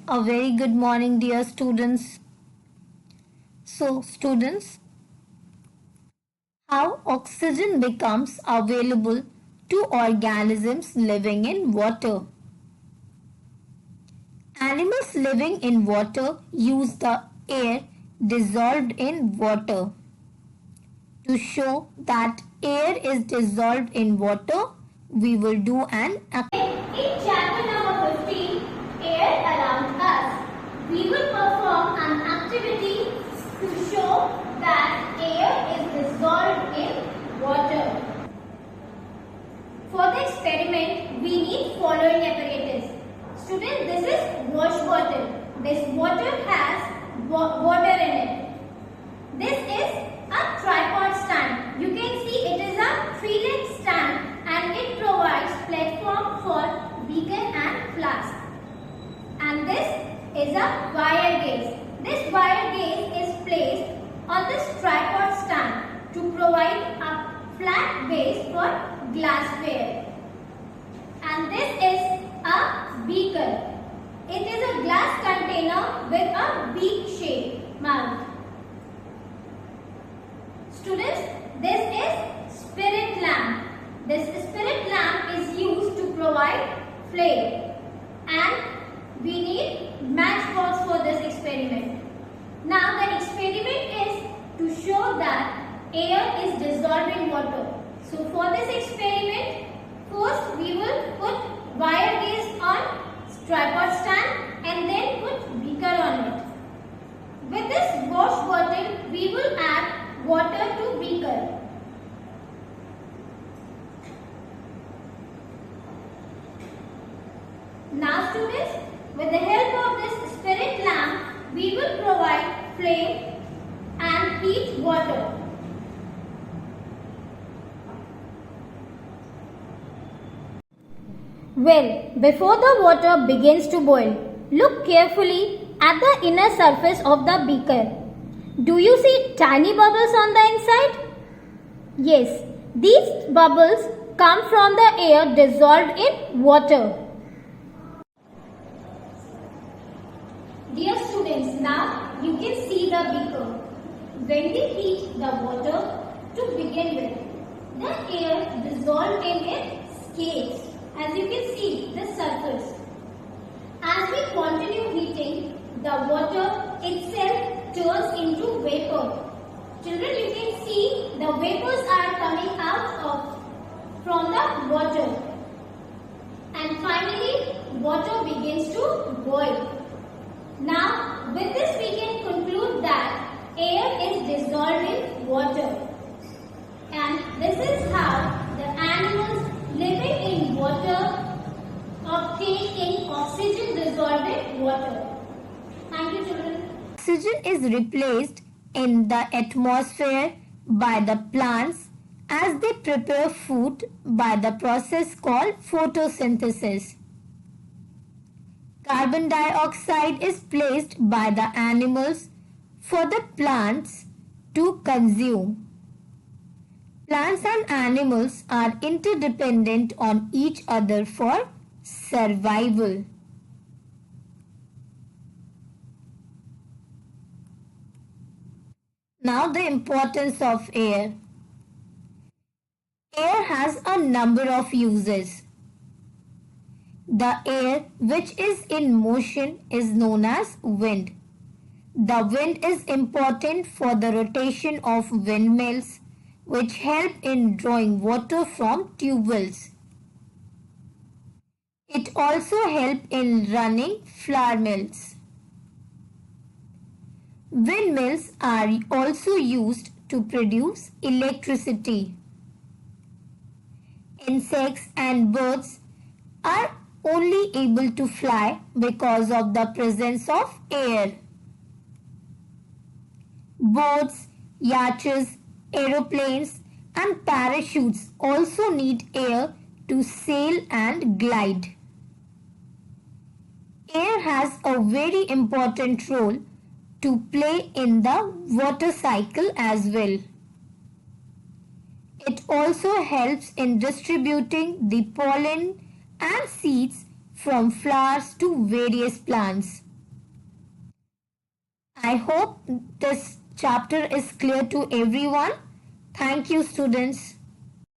A very good morning, dear students. So, students, how oxygen becomes available to organisms living in water. Animals living in water use the air dissolved in water. To show that air is dissolved in water, we will do an activity. In chapter number 15, Air Around Us, we will perform an activity to show that air is dissolved in water. For the experiment, we need following apparatus. Students, this is wash bottle. This water has water in it. This is a tripod stand. You can see it is a three-leg stand and it provides platform for beaker and flask. And this is a wire gauge. This wire gauge is placed on this tripod stand to provide a flat base for glassware. And this is a beaker. It is a glass container with a beak shaped mouth. Students, this is spirit lamp. This spirit lamp is used to provide flame and we need matchbox for this experiment. Now the experiment is to show that air is dissolved in water. So for this experiment, first we will put wire gauge on tripod stand and then put beaker on it. With this wash bottle, we will add water to beaker. Now students, with the help of this spirit lamp, we will provide flame and heat water. Well, before the water begins to boil, look carefully at the inner surface of the beaker. Do you see tiny bubbles on the inside? Yes, these bubbles come from the air dissolved in water. Dear students, now you can see the beaker. When we heat the water to begin with, the air dissolved in it escapes. As you can see, the surface. As we continue heating, the water itself turns into vapor. Children, you can see the vapors are coming out from the water. And finally, water begins to boil. Now, with this we can conclude that air is dissolved in water. And this is how the animals living in water obtain in oxygen dissolved in water. Thank you, children. Oxygen is replaced in the atmosphere by the plants as they prepare food by the process called photosynthesis. Carbon dioxide is placed by the animals for the plants to consume. Plants and animals are interdependent on each other for survival. Now the importance of air. Air has a number of uses. The air which is in motion is known as wind. The wind is important for the rotation of windmills, which help in drawing water from tube wells. It also helps in running flour mills. Windmills are also used to produce electricity. Insects and birds are only able to fly because of the presence of air. Boats, yachts, aeroplanes and parachutes also need air to sail and glide. Air has a very important role to play in the water cycle as well. It also helps in distributing the pollen and seeds from flowers to various plants. I hope this chapter is clear to everyone. Thank you, students.